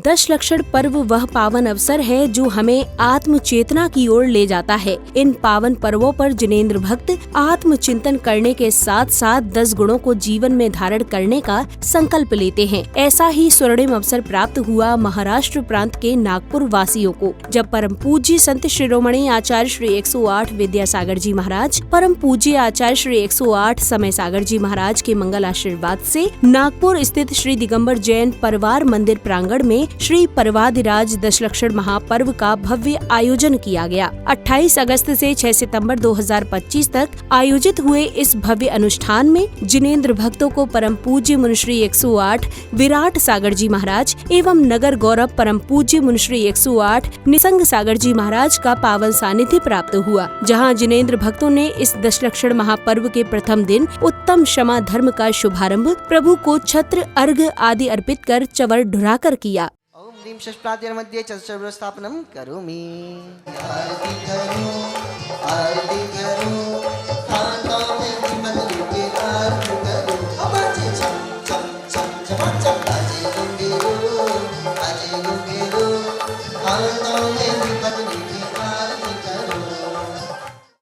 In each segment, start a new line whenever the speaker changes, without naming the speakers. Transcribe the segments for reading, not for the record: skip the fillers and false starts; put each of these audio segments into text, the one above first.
दशलक्षण पर्व वह पावन अवसर है जो हमें आत्म चेतना की ओर ले जाता है। इन पावन पर्वों पर जिनेंद्र भक्त आत्म चिंतन करने के साथ साथ 10 गुणों को जीवन में धारण करने का संकल्प लेते हैं। ऐसा ही स्वर्णिम अवसर प्राप्त हुआ महाराष्ट्र प्रांत के नागपुर वासियों को, जब परम पूज्य संत शिरोमणि आचार्य श्री 108 विद्यासागर जी महाराज, परम पूज्य आचार्य श्री 108 समय सागर जी महाराज के मंगल आशीर्वाद से नागपुर स्थित श्री दिगंबर जैन परिवार मंदिर प्रांगण में श्री परवादिराज दशलक्षण महापर्व का भव्य आयोजन किया गया। 28 अगस्त से 6 सितंबर 2025 तक आयोजित हुए इस भव्य अनुष्ठान में जिनेंद्र भक्तों को परम पूज्य मुनिश्री 108 विराट सागर जी महाराज एवं नगर गौरव परम पूज्य मुनिश्री 108 निसंग सागर जी महाराज का पावन सानिध्य प्राप्त हुआ, जहां जिनेंद्र भक्तों ने इस दशलक्षण महापर्व के प्रथम दिन उत्तम क्षमा धर्म का शुभारंभ प्रभु को छत्र अर्घ आदि अर्पित कर चवर ढुराकर किया।
ओम ह्रीं षष्प्राद्यर मध्ये चतुर्व्यवस्थापनं करोमि।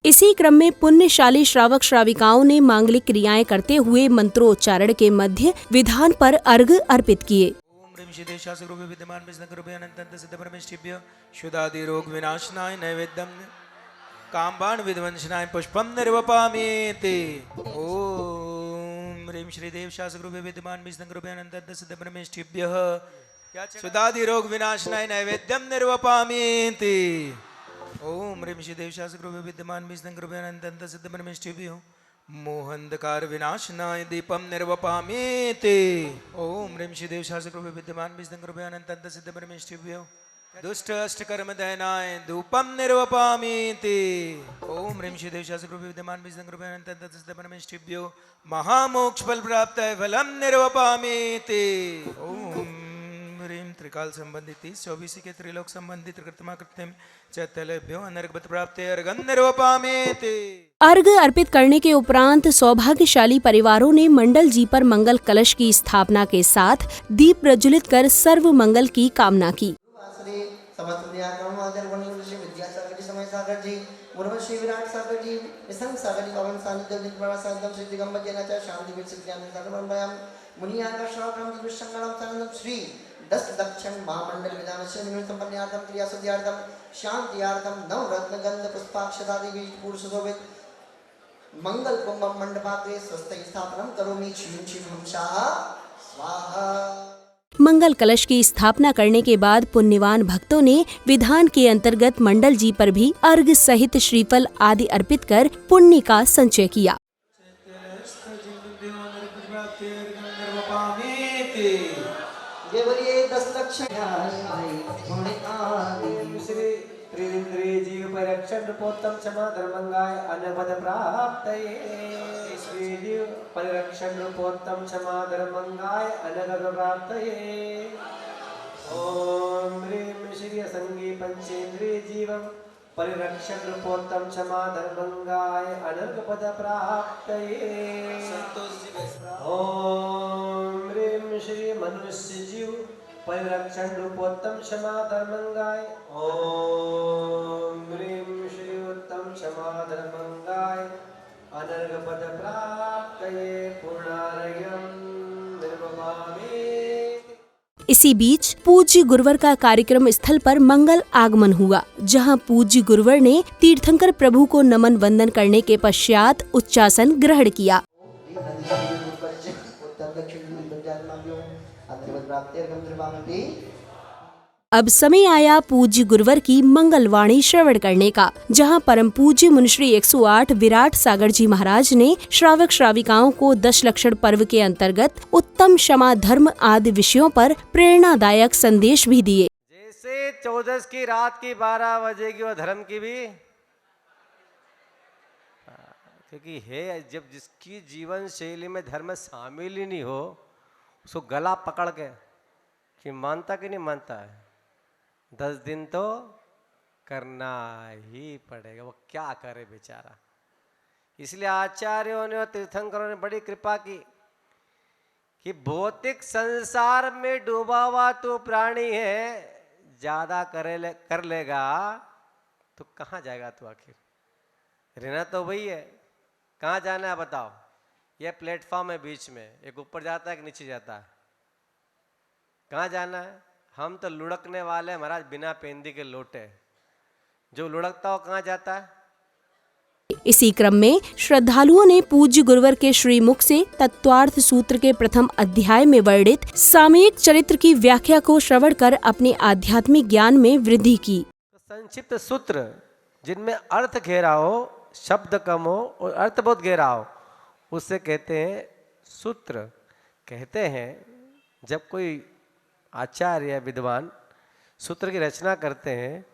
इसी क्रम में पुण्यशाली श्रावक श्राविकाओं ने मांगलिक क्रियाएं करते हुए मंत्रोच्चारण के मध्य विधान पर अर्घ अर्पित किए।
विद्यमान शुद्धादि रोग विनाशनाय नैवेद्यम कामबाण विध्वंसनाय पुष्पम निर्वपामीति। ओम ह्रीं श्रीदेव शास्त्ररूपे विद्यमान सिद्धब्रह्मेष्ठिभ्यः शुद्धादि रोग विनाशनाय नैवेद्यम निर्वपामीति। ओम ह्रीं श्रीदेव शास्त्ररूपे विद्यमान सिद्धब्रह्मेष्ठिभ्यो मोहंधकार विनाशनाय दीपम निर्वपामीति। ओम ह्रीं श्रीदेव शास्त्ररूपे विद्यमान सिद्धब्रह्मेष्ठिभ्यो दुष्ट अष्टकर्म दयनाय धूपम निर्वपामीति। ओम ह्रीं श्रीदेव शास्त्ररूपे विद्यमान सिद्धब्रह्मेष्ठिभ्यो महामोक्ष फल प्राप्त फलम निर्वपामीति। ओम ह्रीं त्रिकाल संबंधित 24 के त्रिलोक संबंधित कृतमा कृत्यम चैतलेभ्यो अनर्घवत प्राप्ते अर्घं निर्वपामीति।
अर्घ अर्पित करने के उपरांत सौभाग्यशाली परिवारों ने मंडल जी पर मंगल कलश की स्थापना के साथ दीप प्रज्वलित कर सर्व मंगल की कामना की।
समय सागर जी, मुरवशी विराट सागर जी, निसंग सागर जी, पवन सानिध्य नित्य साधम श्री दिगंबर जैन आचार्य शांति विद ज्ञान सागर ब्रह्मयाम मुनिया का श्रावकम विश्वंगणम सानंदम श्री दशलक्षण महामंडल विधान से निमित्त संपन्नार्थम क्रिया सिद्ध्यार्थम शांतियार्थम नवरत्न गंध पुष्पाक्षदादि बीज पूर्ण सुशोभित मंगल कुंभम मंडपाग्रे स्वस्थ स्थापनम करोमि क्षीण क्षीण हंसाः स्वाहा।
मंगल कलश की स्थापना करने के बाद पुण्यवान भक्तों ने विधान के अंतर्गत मंडल जी पर भी अर्घ सहित श्रीफल आदि अर्पित कर पुण्य का संचय किया।
रूपोत्तम क्षमा धर्मंगाय अनवद प्राप्तये। श्री जीव परिरक्षण रूपोत्तम क्षमा धर्मंगाय अनवद प्राप्तये। ओम ह्रीं श्री संगी पंचेंद्रिय जीवम परिरक्षण रूपोत्तम क्षमा धर्मंगाय अनर्घपद प्राप्तये। ओम ह्रीं श्री मनुष्य जीव परिरक्षण रूपोत्तम क्षमा धर्मंगाय। ओम ह्रीं श्री उत्तम क्षमा धर्मंगाय अनर्घपद प्राप्तये पूर्णारयं निर्वपामि।
इसी बीच पूज्य गुरुवर का कार्यक्रम स्थल पर मंगल आगमन हुआ, जहां पूज्य गुरुवर ने तीर्थंकर प्रभु को नमन वंदन करने के पश्चात उच्चासन ग्रहण किया। अब समय आया पूज्य गुरुवर की मंगलवाणी श्रवण करने का, जहां परम पूज्य मुनिश्री 108 विराट सागर जी महाराज ने श्रावक श्राविकाओं को दशलक्षण पर्व के अंतर्गत उत्तम क्षमा धर्म आदि विषयों पर प्रेरणादायक संदेश भी दिए।
जैसे 14 की रात की 12 बजेगी वो धर्म की भी, क्योंकि है जब जिसकी जीवन शैली में धर्म शामिल ही नहीं हो, उसको गला पकड़ के कि मानता कि नहीं मानता है, 10 दिन तो करना ही पड़ेगा। वो क्या करे बेचारा। इसलिए आचार्यों ने और तीर्थंकरों ने बड़ी कृपा की कि भौतिक संसार में डूबा हुआ तू प्राणी है, ज्यादा कर लेगा तो कहाँ जाएगा तू आखिर? रहना तो वही है, कहाँ जाना है बताओ? ये प्लेटफॉर्म है बीच में, एक ऊपर जाता है एक नीचे जाता है, कहाँ जाना है? हम तो लुढ़कने वाले हैं महाराज, बिना पेंदी के लोटे। जो लुढ़कता हो कहाँ जाता है?
इसी क्रम में श्रद्धालुओं ने पूज्य गुरुवर के श्रीमुख से तत्वार्थ सूत्र के प्रथम अध्याय में वर्णित सामयिक चरित्र की व्याख्या को श्रवण कर अपने आध्यात्मिक ज्ञान में वृद्धि की।
संक्षिप्त सूत्र जिनमें अर्थ गहरा हो, शब्द कम हो और अर्थ बहुत गहरा हो, उसे कहते हैं सूत्र। कहते हैं जब कोई आचार्य या विद्वान सूत्र की रचना करते हैं,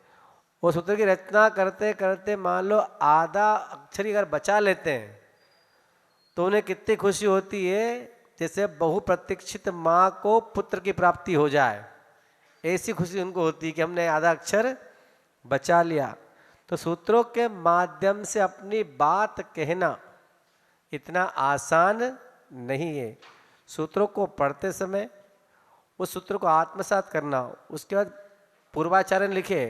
वो सूत्र की रचना करते करते मान लो आधा अक्षर अगर बचा लेते हैं तो उन्हें कितनी खुशी होती है, जैसे बहुप्रतीक्षित माँ को पुत्र की प्राप्ति हो जाए। ऐसी खुशी उनको होती है कि हमने आधा अक्षर बचा लिया। तो सूत्रों के माध्यम से अपनी बात कहना इतना आसान नहीं है। सूत्रों को पढ़ते समय उस सूत्र को आत्मसात करना, उसके बाद पूर्वाचार्य ने लिखे,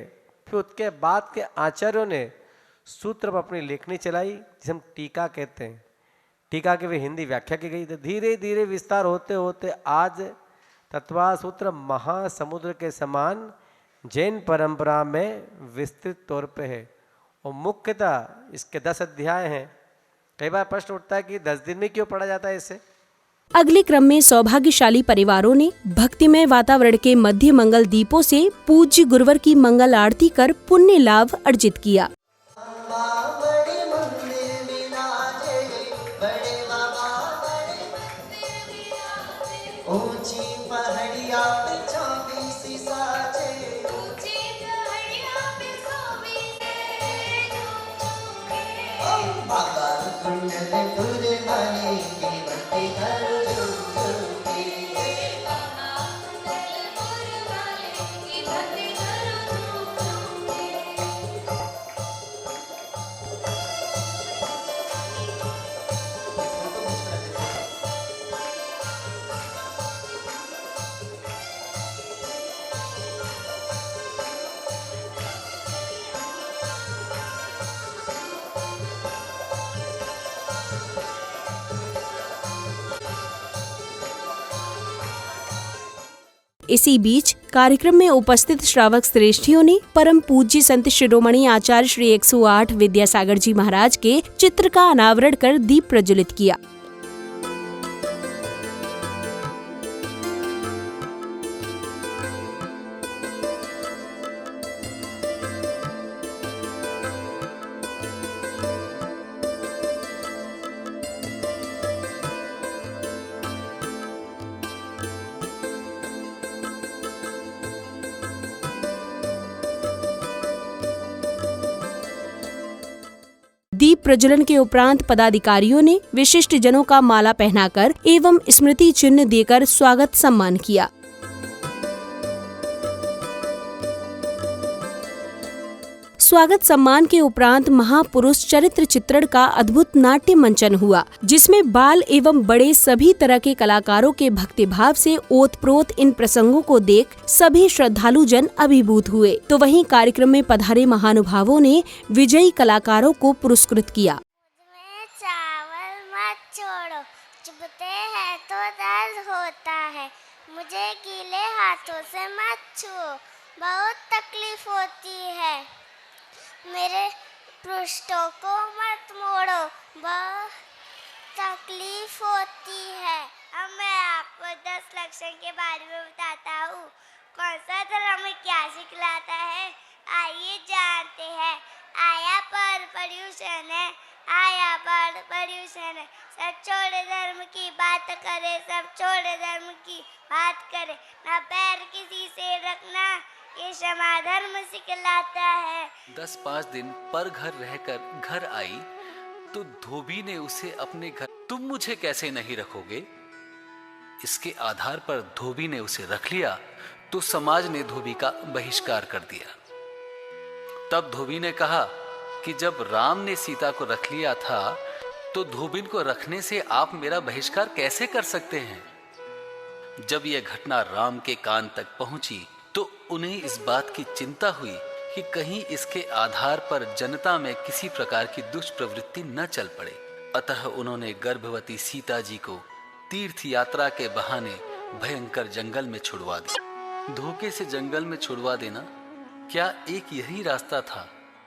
फिर उसके बाद के आचार्यों ने सूत्र पर अपनी लेखनी चलाई, जिसे हम टीका कहते हैं। टीका की भी हिंदी व्याख्या की गई। तो धीरे धीरे विस्तार होते होते आज तत्वा सूत्र महासमुद्र के समान जैन परंपरा में विस्तृत तौर पे है और मुख्यतः इसके 10 अध्याय हैं। कई बार प्रश्न उठता है कि 10 दिन में क्यों पढ़ा जाता है इसे?
अगले क्रम में सौभाग्यशाली परिवारों ने भक्तिमय वातावरण के मध्य मंगल दीपों से पूज्य गुरुवर की मंगल आरती कर पुण्य लाभ अर्जित किया। इसी बीच कार्यक्रम में उपस्थित श्रावक श्रेष्ठियों ने परम पूज्य संत शिरोमणि आचार्य श्री 108 विद्यासागर जी महाराज के चित्र का अनावरण कर दीप प्रज्वलित किया। दीप प्रज्वलन के उपरांत पदाधिकारियों ने विशिष्ट जनों का माला पहनाकर एवं स्मृति चिन्ह देकर स्वागत सम्मान किया। स्वागत सम्मान के उपरांत महापुरुष चरित्र चित्रण का अद्भुत नाट्य मंचन हुआ, जिसमें बाल एवं बड़े सभी तरह के कलाकारों के भक्तिभाव से ओतप्रोत इन प्रसंगों को देख सभी श्रद्धालु जन अभिभूत हुए। तो वहीं कार्यक्रम में पधारे महानुभावों ने विजयी कलाकारों को पुरस्कृत किया।
चावल मत छोड़ो, चुभते हैं तो दर्द होता है, मुझे गीले हाथों से मत छुओ, बहुत तकलीफ होती है, मेरे पृष्ठों को मत मोड़ो, बहुत तकलीफ होती है। अब मैं आपको 10 लक्षण के बारे में बताता हूँ। कौन सा धर्म हमें क्या सिखलाता है, आइए जानते हैं। आया पर पर्यूषण है, आया पर पर्यूषण है, सब छोड़े धर्म की बात करे, सब छोड़े धर्म की बात करे, ना पैर किसी से रखना, ये क्षमा धर्म सिखलाता है।
10-5 दिन पर घर रहकर घर आई तो धोबी ने उसे अपने घर, तुम मुझे कैसे नहीं रखोगे? इसके आधार पर धोबी ने उसे रख लिया तो समाज ने धोबी का बहिष्कार कर दिया। तब धोबी ने कहा कि जब राम ने सीता को रख लिया था तो धोबिन को रखने से आप मेरा बहिष्कार कैसे कर सकते हैं? जब यह घटना राम के कान तक पहुंची तो उन्हें इस बात की चिंता हुई कि कहीं इसके आधार पर जनता में किसी प्रकार की दुष्प्रवृत्ति न चल पड़े। अतः उन्होंने गर्भवती सीता जी को तीर्थ यात्रा के बहाने भयंकर जंगल में छुड़वा दिया। धोखे से जंगल में छुड़वा देना, क्या एक यही रास्ता था?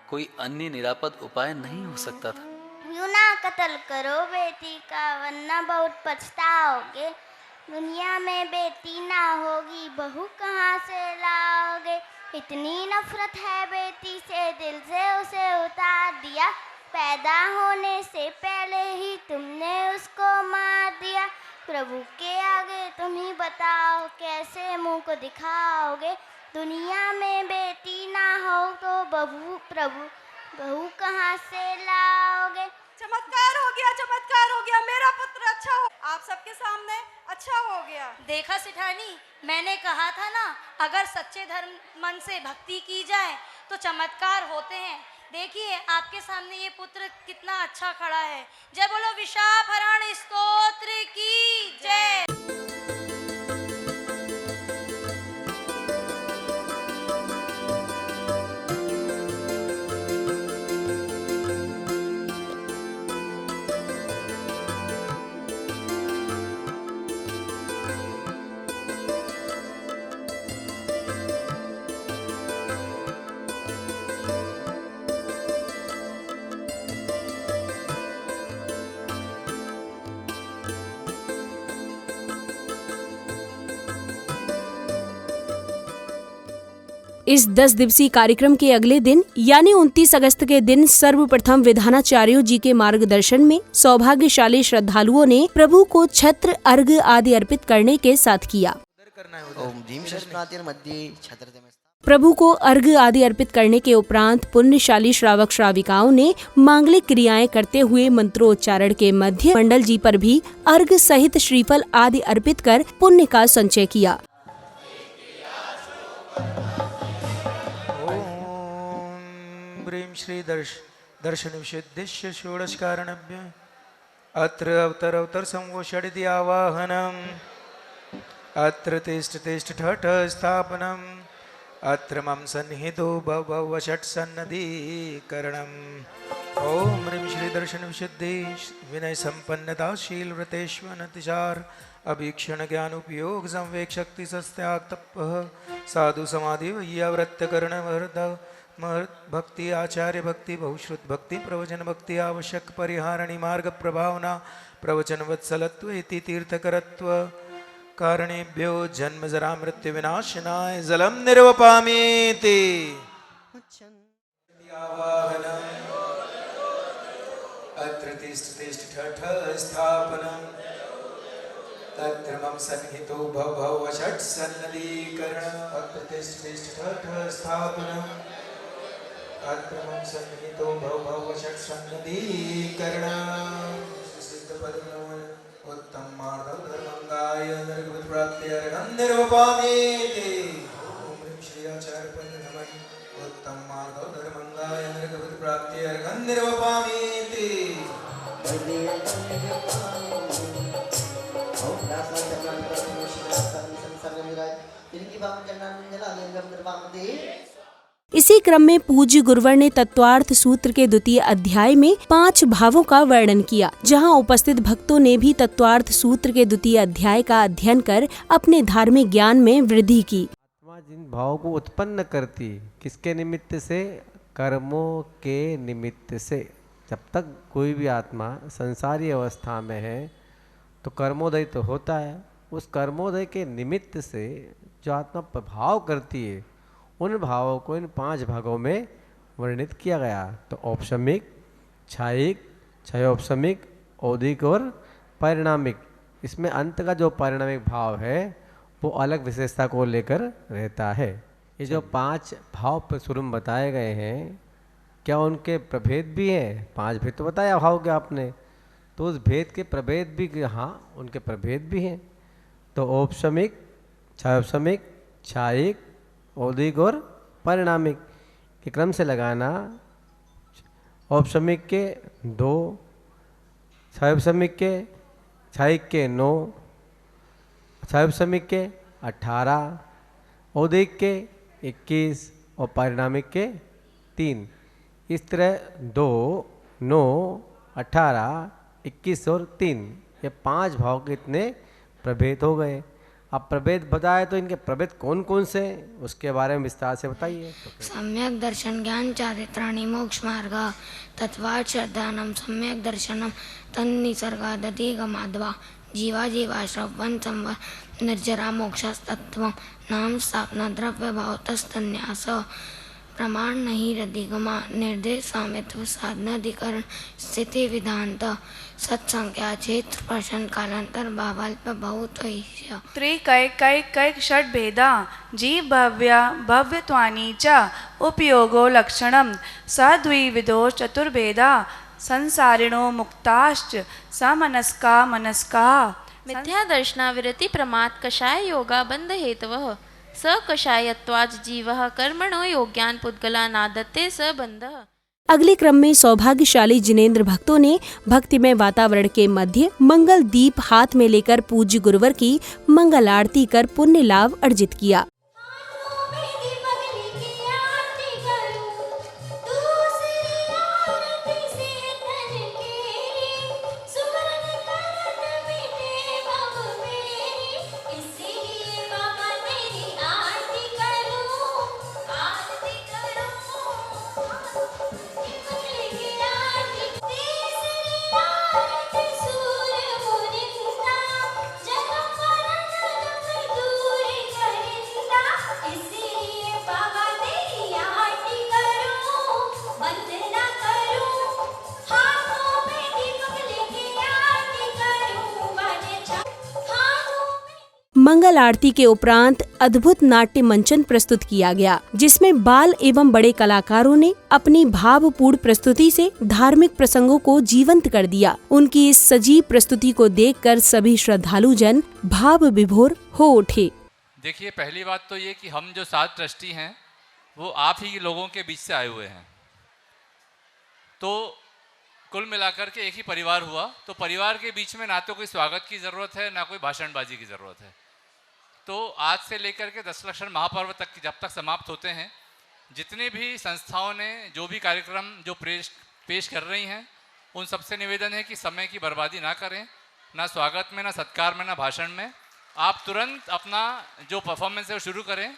कोई अन्य निरापद उपाय नहीं हो सकता था?
यूं ना कत्ल करो बेटी का, वरना बहुत पछताओगे। दुनिया में बेटी ना होगी, बहू कहाँ से लाओगे। इतनी नफरत है बेटी से, दिल से उसे उतार दिया। पैदा होने से पहले ही तुमने उसको मार दिया। प्रभु के आगे तुम ही बताओ, कैसे मुंह को दिखाओगे। दुनिया में बेटी ना हो तो बहू कहाँ से लाओगे।
चमत्कार हो गया, मेरा पुत्र अच्छा हो, आप सबके सामने अच्छा हो गया।
देखा सिठानी, मैंने कहा था ना, अगर सच्चे धर्म मन से भक्ति की जाए तो चमत्कार होते हैं। देखिए आपके सामने ये पुत्र कितना अच्छा खड़ा है। जय बोलो विशाफरण स्तोत्र की जय।
इस 10 दिवसीय कार्यक्रम के अगले दिन यानी 29 अगस्त के दिन सर्वप्रथम विधानाचार्यों जी के मार्गदर्शन में सौभाग्यशाली श्रद्धालुओं ने प्रभु को छत्र, अर्घ आदि अर्पित करने के साथ किया।
ओम ह्रीं मध्ये छत्रते।
प्रभु को अर्घ आदि अर्पित करने के उपरांत पुण्यशाली श्रावक श्राविकाओं ने मांगलिक क्रियाएं करते हुए मंत्रोच्चारण के मध्य मंडल जी पर भी अर्घ सहित श्रीफल आदि अर्पित कर पुण्य का संचय किया।
ह्रीं श्री दर्शन विशुद्धिश्य षोडश कारणभ्य अत्र अवतर संवोषडिति आवाहनम् अत्र तिष्ठ ठठ स्थापनम् अत्र मम सन्निहितो भव षट् सन्नदीकरणम्। ओम ह्रीं श्री दर्शन विशुद्धि विनय संपन्नता शील व्रतेष्वनतिचार अभीक्षण ज्ञान उपयोग संवेक शक्ति सस्त्याग तपः साधु समाधि वैयावृत्त कर्ण भक्ति आचार्य भक्ति बहुश्रुत भक्ति प्रवचन भक्ति आवश्यक परिहारणी मार्ग प्रभावना प्रवचन वत्सलत्व इति तीर्थकरत्व कारणेभ्यो जन्म जरा मृत्यु विनाशनाय जलम निर्वपामीति अत्र तिष्ठ ठठ स्थापनम् तत्र मम सन्निहितो भव षट् सन्नदीकरणम् अत्र तिष्ठ ठठ स्थापनम् अत्र मम सन्निहितो भव षट् सन्नदीकरणम्। उत्तम माधव धर्मंगाय नरकवत् प्राप्त्यर्हं निर्वपामीति। ओम ह्रीं श्री आचार्य पंडित नमः। उत्तम माधव धर्मंगाय नरकवत् प्राप्त्यर्हं निर्वपामीति।
इसी क्रम में पूज्य गुरुवर ने तत्वार्थ सूत्र के द्वितीय अध्याय में 5 भावों का वर्णन किया, जहां उपस्थित भक्तों ने भी तत्वार्थ सूत्र के द्वितीय अध्याय का अध्ययन कर अपने धार्मिक ज्ञान में वृद्धि की।
आत्मा जिन भावों को उत्पन्न करती, किसके निमित्त से? कर्मों के निमित्त से। जब तक कोई भी आत्मा संसारी अवस्था में है तो कर्मोदय तो होता है। उस कर्मोदय के निमित्त से जो आत्मा प्रभाव करती है, उन भावों को इन 5 भागों में वर्णित किया गया। तो औपशमिक, क्षायिक, क्षयोपशमिक, औदिक और परिणामिक। इसमें अंत का जो परिणामिक भाव है वो अलग विशेषता को लेकर रहता है। ये जो 5 भाव प्रसुरम बताए गए हैं, क्या उनके प्रभेद भी हैं? 5 भेद तो बताया भाव के आपने, तो उस भेद के प्रभेद भी, हाँ उनके प्रभेद भी हैं। तो औपशमिक, क्षयोपशमिक, क्षायिक, औदिक और परिणामिक के क्रम से लगाना। औपशमिक के 2, क्षयोपशमिक के, क्षायिक के 9, सर्वसमिक के 18, औदिक के 21 और पारिणामिक के 3। इस तरह 2, 9, 18, 21 और 3 ये 5 भाव के इतने प्रभेद हो गए। अब प्रभेद बताए तो इनके प्रभेद कौन कौन से उसके बारे में विस्तार से बताइए।
सम्यक दर्शन ज्ञान चारित्राणि मोक्ष मार्ग तत्वात् श्रद्धानम सम्यक दर्शनम तन्निसर्गादधिगमाद्वा जीवा जीवाश्रवन् संव निर्जरा मोक्षस्तत्व नाम स्थापना द्रव्य भावतस्तन्यास प्रमाण नहीं रधिगमा निर्देश सामित्व साधनाधिकरण स्थिति विधांत सत्संख्या क्षेत्र प्रश्न कालांतर भावाल्प बहुत
त्रिकैकैकैक षड् भेदा जीव भव्या भव्यत्वानि च उपयोगो लक्षणं सद्विविधो चतुर्भेदा संसारिणो मुक्ताश्च समनस्का मनस्का।
मिथ्या दर्शना विरति प्रमाद कषाय योगा बंध हेतवः स कषायत्वाज जीवः कर्मणो योग्यान पुद्गला नादत्ते स बंधः।
अगले क्रम में सौभाग्यशाली जिनेंद्र भक्तों ने भक्तिमय वातावरण के मध्य मंगल दीप हाथ में लेकर पूज्य गुरुवर की मंगल आरती कर पुण्य लाभ अर्जित किया। मंगल आरती के उपरांत अद्भुत नाट्य मंचन प्रस्तुत किया गया, जिसमें बाल एवं बड़े कलाकारों ने अपनी भावपूर्ण प्रस्तुति से धार्मिक प्रसंगों को जीवंत कर दिया। उनकी इस सजीव प्रस्तुति को देखकर सभी श्रद्धालु जन भाव विभोर हो उठे।
देखिए, पहली बात तो ये कि हम जो 7 ट्रस्टी हैं वो आप ही लोगों के बीच से आए हुए हैं, तो कुल मिलाकर के एक ही परिवार हुआ। तो परिवार के बीच में ना तो कोई स्वागत की ज़रूरत है ना कोई भाषणबाजी की ज़रूरत है। तो आज से लेकर के 10 लक्षण महापर्व तक जब तक समाप्त होते हैं, जितने भी संस्थाओं ने जो भी कार्यक्रम जो पेश कर रही हैं, उन सबसे निवेदन है कि समय की बर्बादी ना करें, ना स्वागत में, ना सत्कार में, ना भाषण में। आप तुरंत अपना जो परफॉर्मेंस है वो शुरू करें।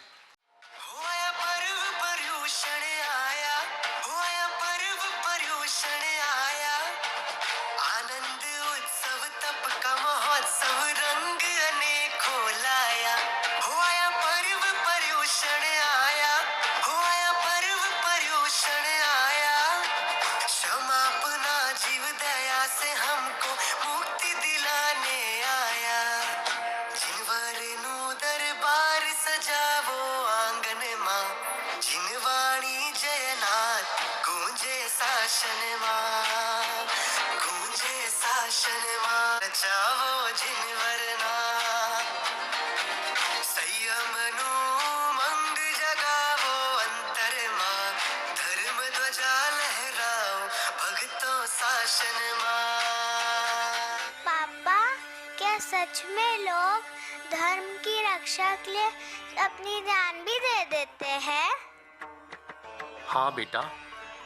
पापा, क्या सच में लोग धर्म की रक्षा के लिए अपनी जान भी दे देते हैं?
हाँ बेटा,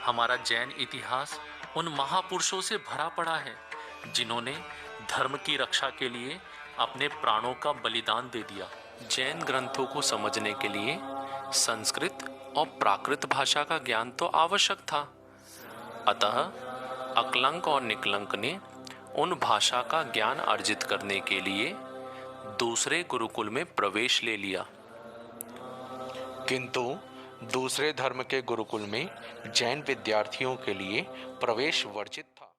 हमारा जैन इतिहास उन महापुरुषों से भरा पड़ा है जिन्होंने धर्म की रक्षा के लिए अपने प्राणों का बलिदान दे दिया। जैन ग्रंथों को समझने के लिए संस्कृत और प्राकृत भाषा का ज्ञान तो आवश्यक था। अतः अकलंक और निकलंक ने उन भाषा का ज्ञान अर्जित करने के लिए दूसरे गुरुकुल में प्रवेश ले लिया,
किंतु दूसरे धर्म के गुरुकुल में जैन विद्यार्थियों के लिए प्रवेश वर्जित था।